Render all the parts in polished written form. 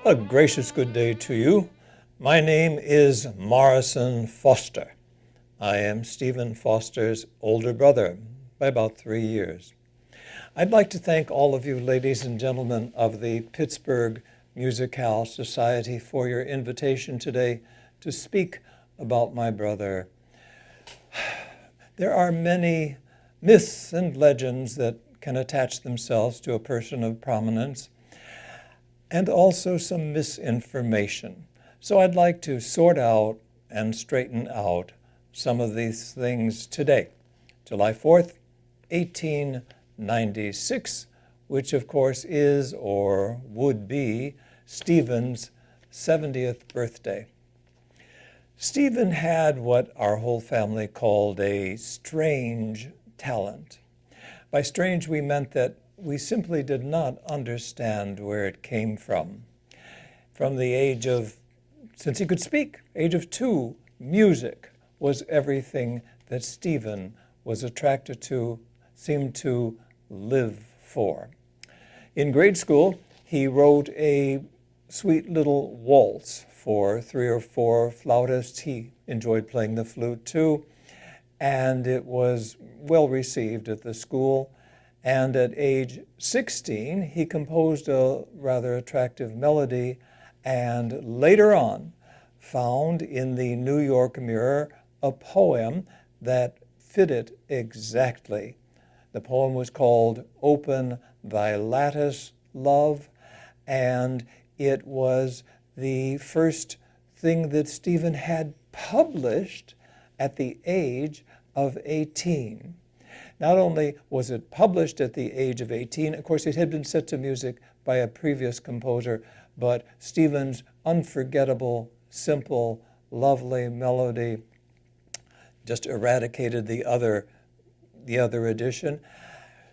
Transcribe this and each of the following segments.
A gracious good day to you. My name is Morrison Foster. I am Stephen Foster's older brother by about 3 years. I'd like to thank all of you ladies and gentlemen of the Pittsburgh Musicale Society for your invitation today to speak about my brother. There are many myths and legends that can attach themselves to a person of prominence, and also some misinformation. So I'd like to sort out and straighten out some of these things today. July 4th, 1896, which of course is or would be Stephen's 70th birthday. Stephen had what our whole family called a strange talent. By strange, we meant that we simply did not understand where it came from. From the age of, since he could speak, age of 2, music was everything that Stephen was attracted to, seemed to live for. In grade school, he wrote a sweet little waltz for 3 or 4 flautists. He enjoyed playing the flute too, and it was well received at the school. And at age 16, he composed a rather attractive melody and later on found in the New York Mirror a poem that fitted exactly. The poem was called "Open Thy Lattice, Love," and it was the first thing that Stephen had published at the age of 18. Not only was it published at the age of 18, of course it had been set to music by a previous composer, but Stephen's unforgettable, simple, lovely melody just eradicated the other edition.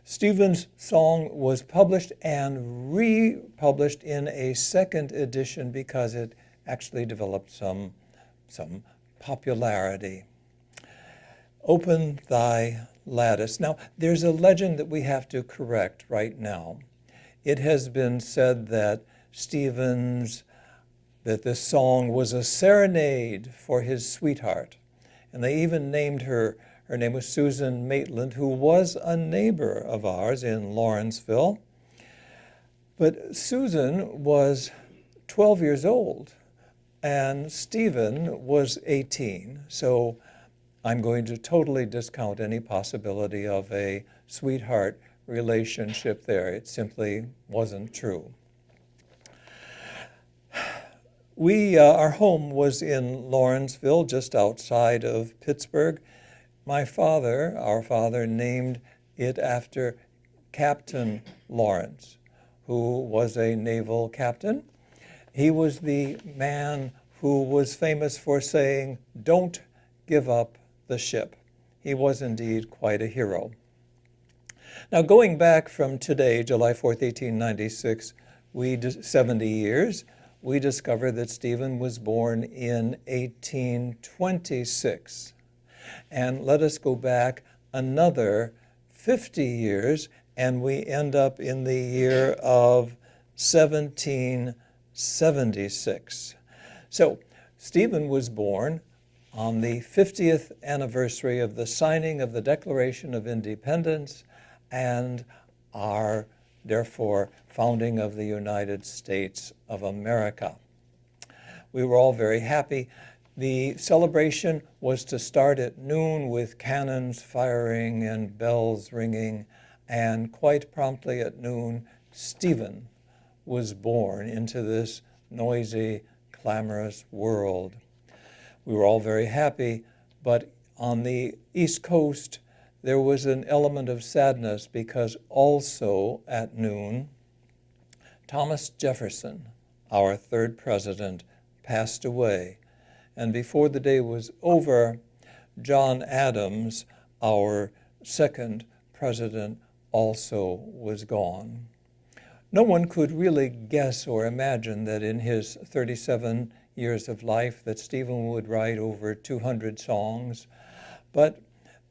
Stephen's song was published and republished in a second edition because it actually developed some popularity. Open Thy Lattice. Now, there's a legend that we have to correct right now. It has been said that that this song was a serenade for his sweetheart. And they even named her name was Susan Maitland, who was a neighbor of ours in Lawrenceville. But Susan was 12 years old and Stephen was 18. So I'm going to totally discount any possibility of a sweetheart relationship there. It simply wasn't true. Our home was in Lawrenceville, just outside of Pittsburgh. Our father, named it after Captain Lawrence, who was a naval captain. He was the man who was famous for saying, "Don't give up the ship." He was indeed quite a hero. Now, going back from today, July 4th, 1896, 70 years, we discover that Stephen was born in 1826. And let us go back another 50 years, and we end up in the year of 1776. So, Stephen was born on the 50th anniversary of the signing of the Declaration of Independence and our, therefore, founding of the United States of America. We were all very happy. The celebration was to start at noon with cannons firing and bells ringing, and quite promptly at noon, Stephen was born into this noisy, clamorous world. We were all very happy, but on the East Coast, there was an element of sadness because also at noon, Thomas Jefferson, our 3rd president, passed away. And before the day was over, John Adams, our 2nd president, also was gone. No one could really guess or imagine that in his 37 years of life that Stephen would write over 200 songs, but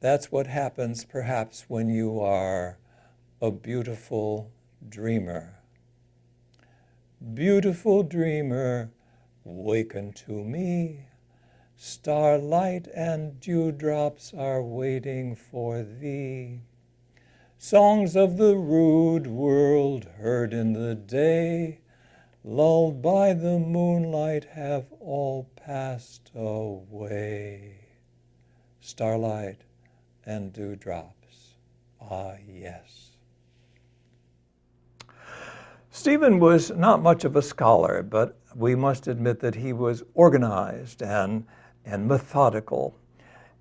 that's what happens perhaps when you are a beautiful dreamer. beautiful dreamer, waken to me. Starlight and dewdrops are waiting for thee. Songs of the rude world heard in the day, lulled by the moonlight, have all passed away. Starlight and dewdrops, ah yes. Stephen was not much of a scholar, but we must admit that he was organized and methodical.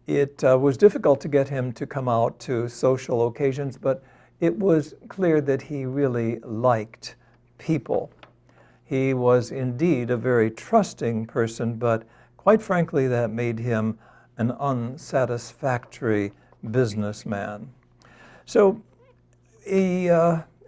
It was difficult to get him to come out to social occasions, but it was clear that he really liked people. He was indeed a very trusting person, but quite frankly, that made him an unsatisfactory businessman. So he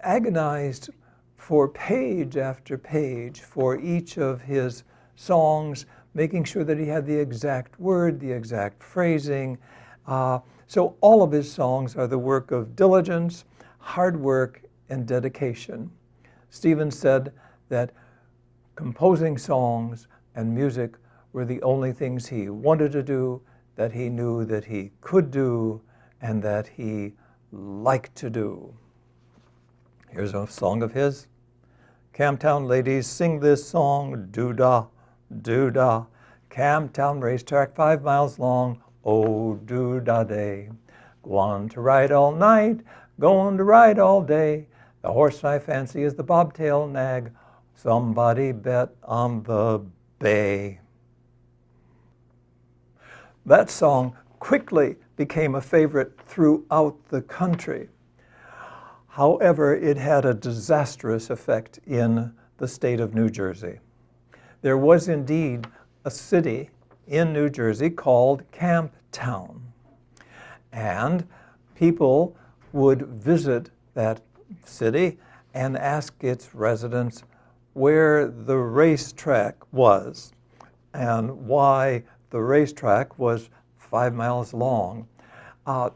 agonized for page after page for each of his songs, making sure that he had the exact word, the exact phrasing. So all of his songs are the work of diligence, hard work, and dedication. Stephen said that composing songs and music were the only things he wanted to do, that he knew that he could do, and that he liked to do. Here's a song of his. Camptown ladies, sing this song, doo-dah, doo-dah. Camptown racetrack 5 miles long, oh, doo-dah day. Going to ride all night, going to ride all day. The horse I fancy is the bobtail nag. Somebody bet on the bay. That song quickly became a favorite throughout the country. However, it had a disastrous effect in the state of New Jersey. There was indeed a city in New Jersey called Camptown, and people would visit that city and ask its residents where the racetrack was and why the racetrack was 5 miles long.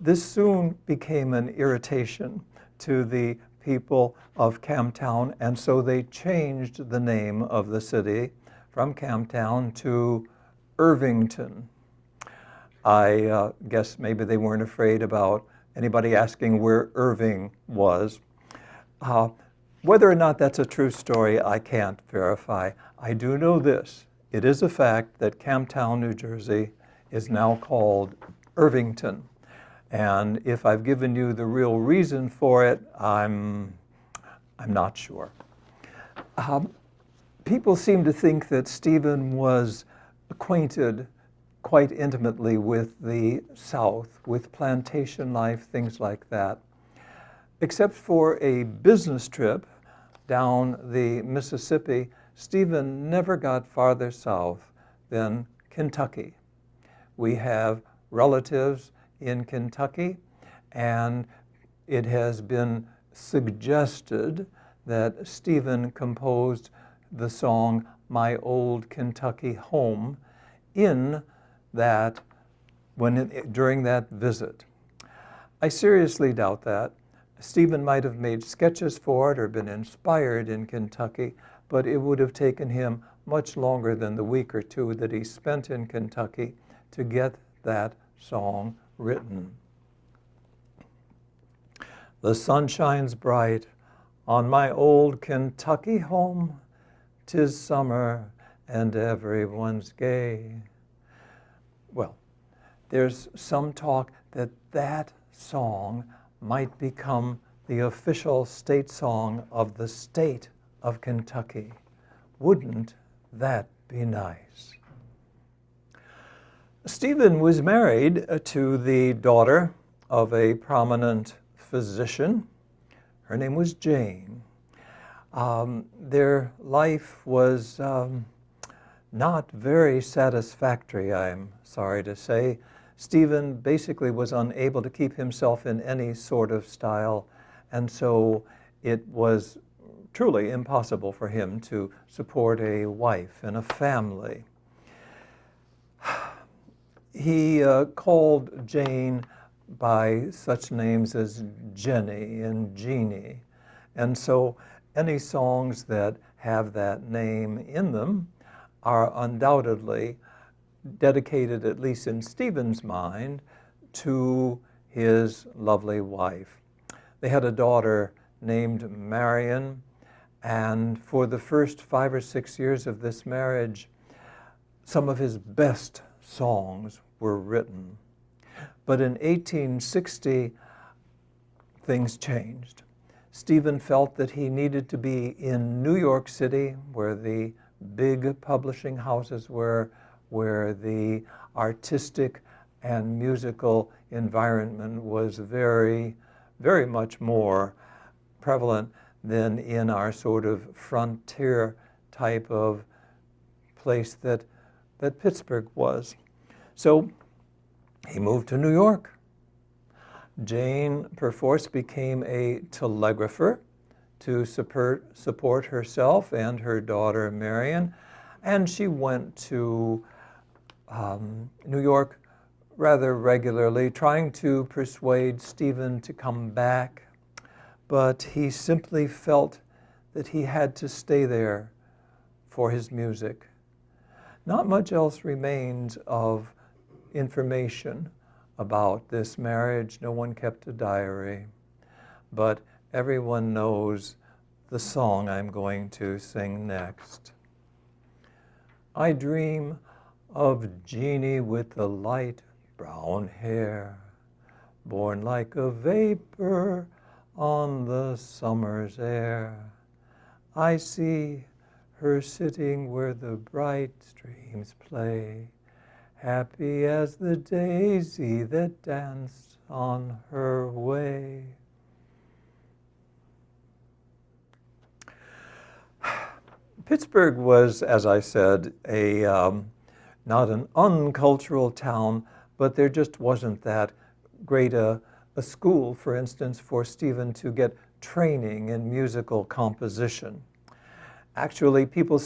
This soon became an irritation to the people of Camptown, and so they changed the name of the city from Camptown to Irvington. I guess maybe they weren't afraid about anybody asking where Irving was. Whether or not that's a true story, I can't verify. I do know this. It is a fact that Camptown, New Jersey, is now called Irvington. And if I've given you the real reason for it, I'm not sure. People seem to think that Stephen was acquainted quite intimately with the South, with plantation life, things like that. Except for a business trip down the Mississippi, Stephen never got farther south than Kentucky. We have relatives in Kentucky, and it has been suggested that Stephen composed the song My Old Kentucky Home during that visit. I seriously doubt that. Stephen might have made sketches for it or been inspired in Kentucky, but it would have taken him much longer than the week or two that he spent in Kentucky to get that song written. The sun shines bright on my old Kentucky home. 'Tis summer and everyone's gay. Well, there's some talk that that song might become the official state song of the state of Kentucky. Wouldn't that be nice? Stephen was married to the daughter of a prominent physician. Her name was Jane. Their life was not very satisfactory, I'm sorry to say. Stephen basically was unable to keep himself in any sort of style, and so it was truly impossible for him to support a wife and a family. He called Jane by such names as Jenny and Jeannie, and so any songs that have that name in them are undoubtedly dedicated, at least in Stephen's mind, to his lovely wife. They had a daughter named Marion, and for the first 5 or 6 years of this marriage, some of his best songs were written. But in 1860, things changed. Stephen felt that he needed to be in New York City, where the big publishing houses were, where the artistic and musical environment was very, very much more prevalent than in our sort of frontier type of place that Pittsburgh was. So he moved to New York. Jane perforce became a telegrapher to support herself and her daughter Marion, and she went to New York rather regularly, trying to persuade Stephen to come back, but he simply felt that he had to stay there for his music. Not much else remains of information about this marriage. No one kept a diary, but everyone knows the song I'm going to sing next. I dream of Jeannie with the light brown hair, born like a vapor on the summer's air. I see her sitting where the bright streams play, happy as the daisy that danced on her way. Pittsburgh was, as I said, not an uncultural town, but there just wasn't that great a school, for instance, for Stephen to get training in musical composition. Actually, people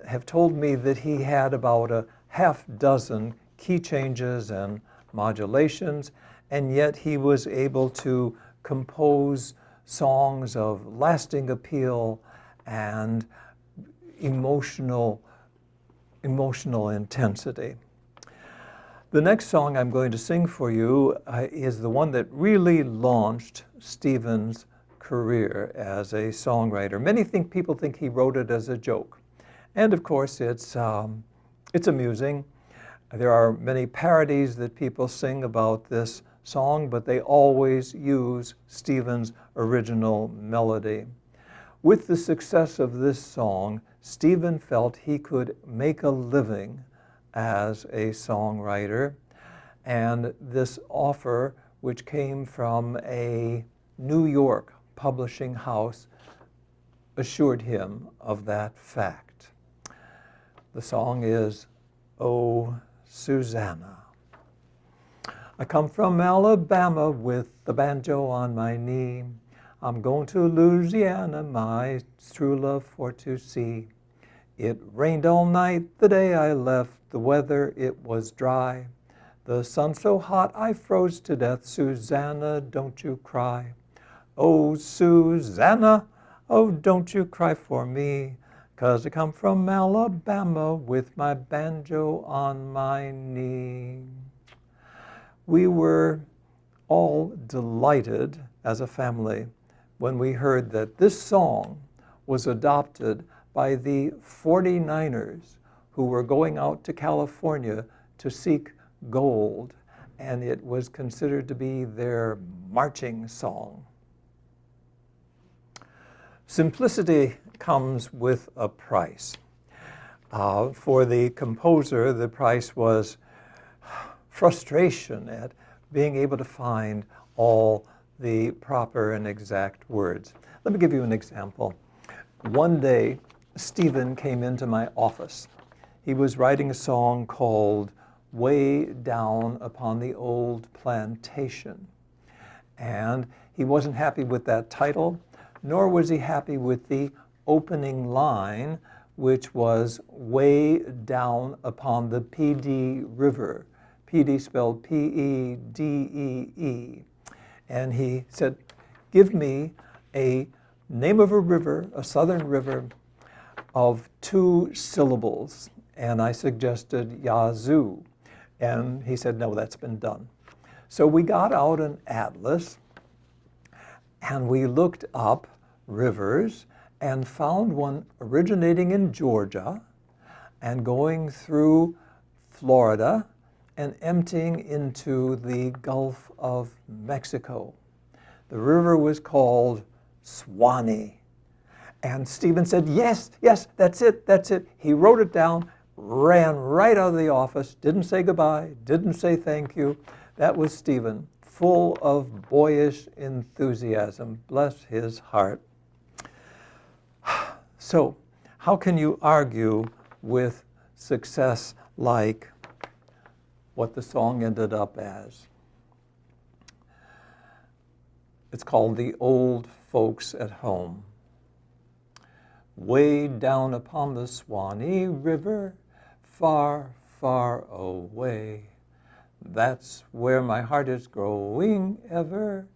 have told me that he had about a half dozen key changes and modulations, and yet he was able to compose songs of lasting appeal and emotional intensity. The next song I'm going to sing for you is the one that really launched Stephen's career as a songwriter. Many people think he wrote it as a joke, and of course it's amusing. There are many parodies that people sing about this song, but they always use Stephen's original melody. With the success of this song, Stephen felt he could make a living as a songwriter, and this offer, which came from a New York publishing house, assured him of that fact. The song is "Oh, Susanna." I come from Alabama with the banjo on my knee. I'm going to Louisiana, my true love for to see. It rained all night the day I left, the weather it was dry. The sun so hot I froze to death, Susanna, don't you cry. Oh, Susanna, oh, don't you cry for me, 'cause I come from Alabama with my banjo on my knee. We were all delighted as a family when we heard that this song was adopted by the 49ers who were going out to California to seek gold, and it was considered to be their marching song. Simplicity comes with a price. For the composer, the price was frustration at being able to find all the proper and exact words. Let me give you an example. One day, Stephen came into my office. He was writing a song called "Way Down Upon the Old Plantation." And he wasn't happy with that title, nor was he happy with the opening line, which was "Way Down Upon the Pd River." Pd spelled P-E-D-E-E. And he said, "Give me a name of a river, a southern river of 2 syllables. And I suggested Yazoo. And he said, no, that's been done. So we got out an atlas and we looked up rivers and found one originating in Georgia and going through Florida and emptying into the Gulf of Mexico. The river was called Swanee. And Stephen said, yes, yes, that's it, that's it. He wrote it down, ran right out of the office, didn't say goodbye, didn't say thank you. That was Stephen, full of boyish enthusiasm. Bless his heart. So, how can you argue with success like what the song ended up as? It's called The Old Folks at Home. Way down upon the Swanee River, far, far away. That's where my heart is growing ever.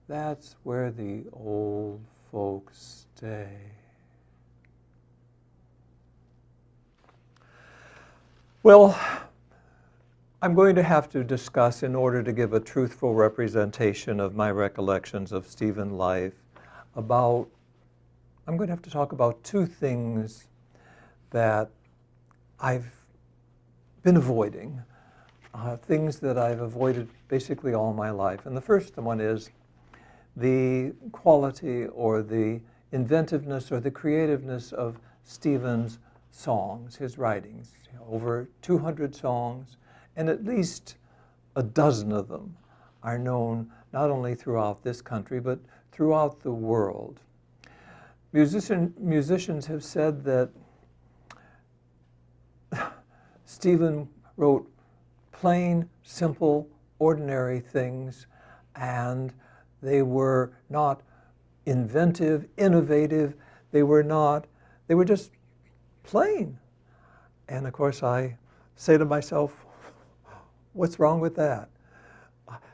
That's where the old folks stay. Well, I'm going to have to discuss, in order to give a truthful representation of my recollections of Stephen's life, I'm going to have to talk about 2 things that I've been avoiding, things that I've avoided basically all my life. And the first one is the quality or the inventiveness or the creativeness of Stephen's songs, his writings. Over 200 songs, and at least a dozen of them are known not only throughout this country, but throughout the world. Musicians have said that Stephen wrote plain, simple, ordinary things, and they were not inventive, innovative. They were just plain. And of course, I say to myself, what's wrong with that?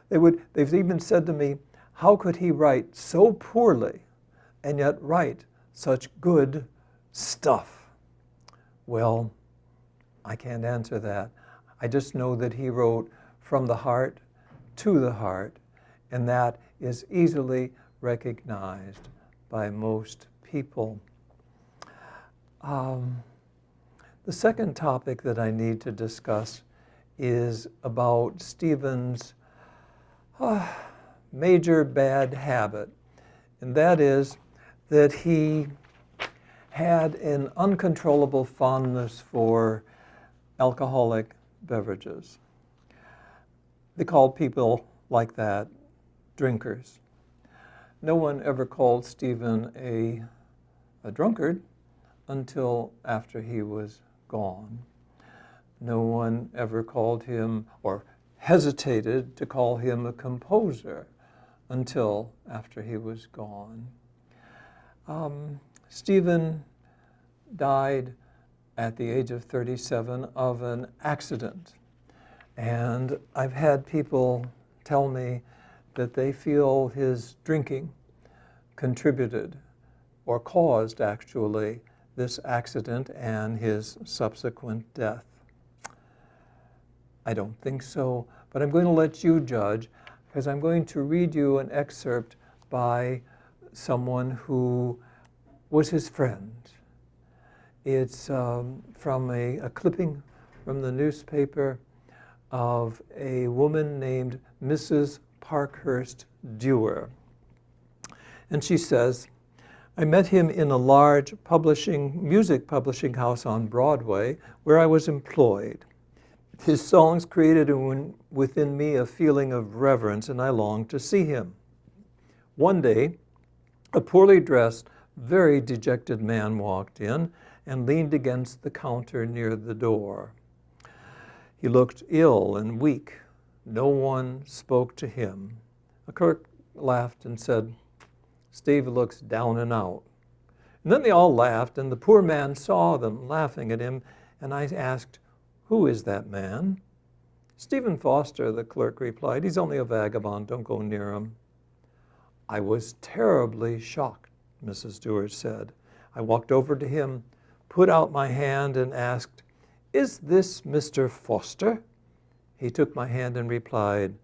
They've even said to me, how could he write so poorly and yet write such good stuff? Well, I can't answer that. I just know that he wrote from the heart to the heart, and that is easily recognized by most people. The second topic that I need to discuss is about Stephen's major bad habit, and that is that he had an uncontrollable fondness for alcoholic beverages. They called people like that drinkers. No one ever called Stephen a drunkard until after he was gone. No one ever called him or hesitated to call him a composer until after he was gone. Stephen died at the age of 37 of an accident. And I've had people tell me that they feel his drinking contributed or caused, actually, this accident and his subsequent death. I don't think so, but I'm going to let you judge, because I'm going to read you an excerpt by someone who was his friend. It's from a clipping from the newspaper of a woman named Mrs. Parkhurst Dewar. And she says, I met him in a large music publishing house on Broadway where I was employed. His songs created within me a feeling of reverence, and I longed to see him. One day, a poorly dressed, very dejected man walked in and leaned against the counter near the door. He looked ill and weak. No one spoke to him. A clerk laughed and said, Steve looks down and out. And then they all laughed, and the poor man saw them laughing at him, and I asked, who is that man? Stephen Foster, the clerk replied. He's only a vagabond. Don't go near him. I was terribly shocked Mrs. Stewart said. I walked over to him, put out my hand, and asked, "Is this Mr. Foster?" He took my hand and replied,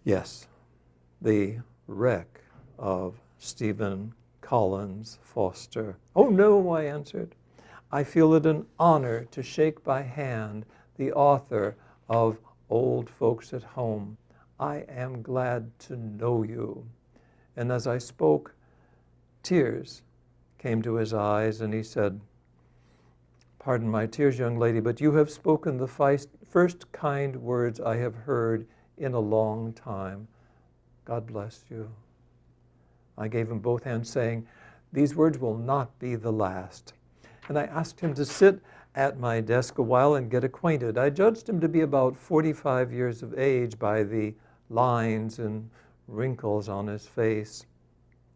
"Yes, the wreck of Stephen Collins Foster." "Oh, no," I answered. "I feel it an honor to shake by hand the author of Old Folks at Home. I am glad to know you." And as I spoke, tears came to his eyes, and he said, "Pardon my tears, young lady, but you have spoken the first kind words I have heard in a long time. God bless you." I gave him both hands, saying, "These words will not be the last." And I asked him to sit at my desk a while and get acquainted. I judged him to be about 45 years of age by the lines and wrinkles on his face.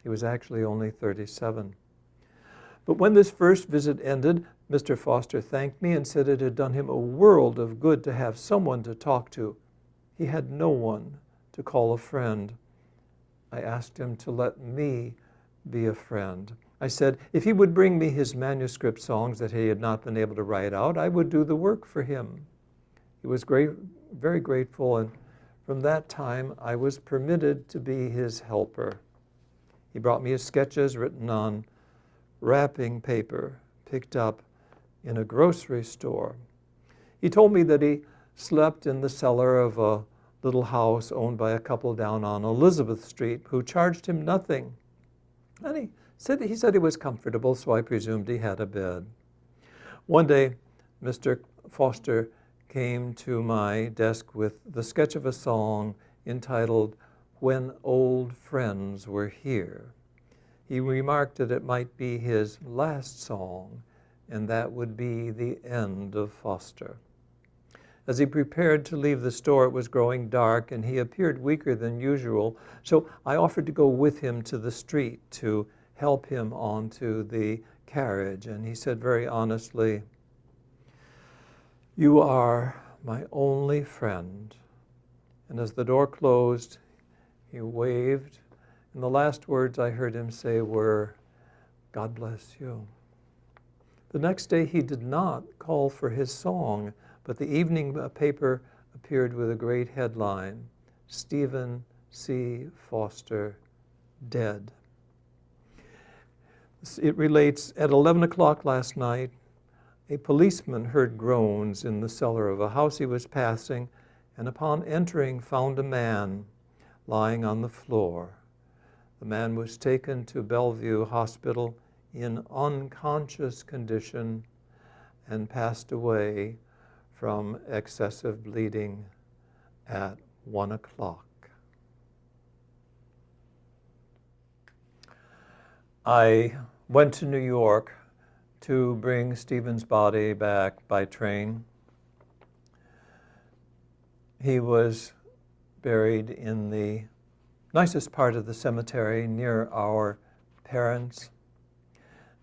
He was actually only 37. But when this first visit ended, Mr. Foster thanked me and said it had done him a world of good to have someone to talk to. He had no one to call a friend. I asked him to let me be a friend. I said if he would bring me his manuscript songs that he had not been able to write out, I would do the work for him. He was very grateful, and from that time I was permitted to be his helper. He brought me his sketches written on wrapping paper, picked up in a grocery store. He told me that he slept in the cellar of a little house owned by a couple down on Elizabeth Street who charged him nothing. And he said it was comfortable, so I presumed he had a bed. One day, Mr. Foster came to my desk with the sketch of a song entitled "When Old Friends Were Here." He remarked that it might be his last song, and that would be the end of Foster. As he prepared to leave the store, it was growing dark, and he appeared weaker than usual, so I offered to go with him to the street to help him onto the carriage, and he said very honestly, "You are my only friend." And as the door closed, he waved, and the last words I heard him say were, "God bless you." The next day he did not call for his song, but the evening paper appeared with a great headline, "Stephen C. Foster, Dead." It relates, at 11 o'clock last night, a policeman heard groans in the cellar of a house he was passing, and upon entering found a man lying on the floor. The man was taken to Bellevue Hospital in unconscious condition and passed away from excessive bleeding at 1 o'clock. I went to New York to bring Stephen's body back by train. He was buried in the nicest part of the cemetery near our parents.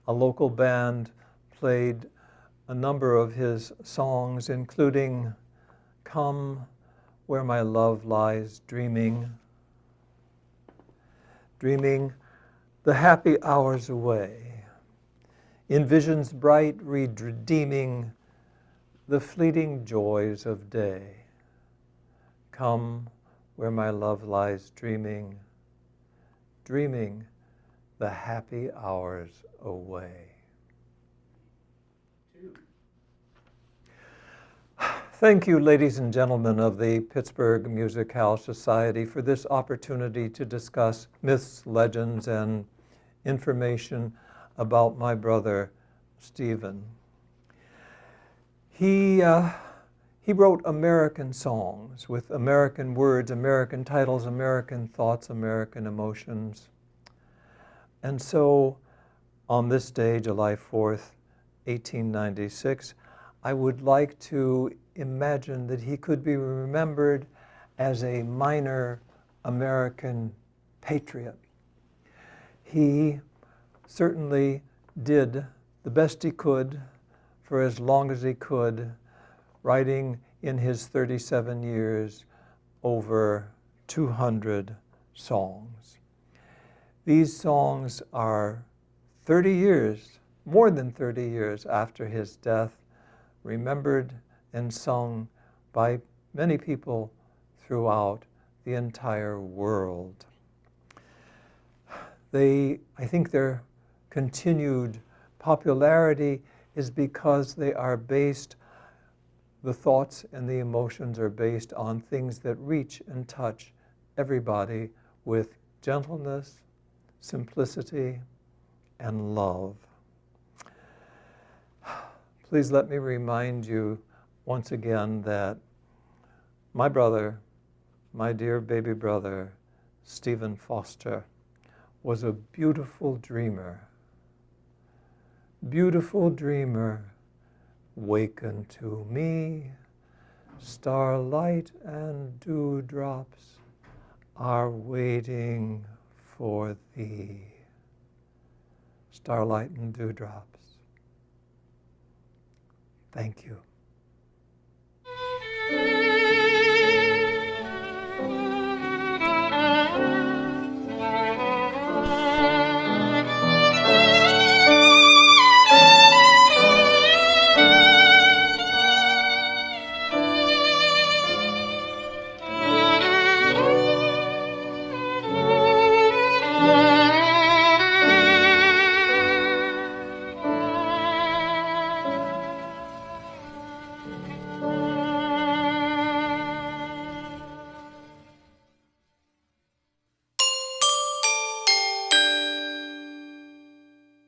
A local band played a number of his songs, including "Come Where My Love Lies Dreaming," dreaming the happy hours away, in visions bright redeeming the fleeting joys of day. Come where my love lies dreaming, dreaming the happy hours away. Thank you, ladies and gentlemen of the Pittsburgh Music Hall Society, for this opportunity to discuss myths, legends, and information about my brother, Stephen. He wrote American songs with American words, American titles, American thoughts, American emotions. And so, on this day, July 4th, 1896, I would like to imagine that he could be remembered as a minor American patriot. He certainly did the best he could for as long as he could, writing in his 37 years over 200 songs. These songs are 30 years, more than 30 years after his death, remembered and sung by many people throughout the entire world. I think their continued popularity is because they are based, the thoughts and the emotions are based on things that reach and touch everybody with gentleness, simplicity, and love. Please let me remind you once again that my brother, my dear baby brother, Stephen Foster, was a beautiful dreamer. Beautiful dreamer, waken to me, starlight and dewdrops are waiting for thee. Starlight and dewdrops. Thank you.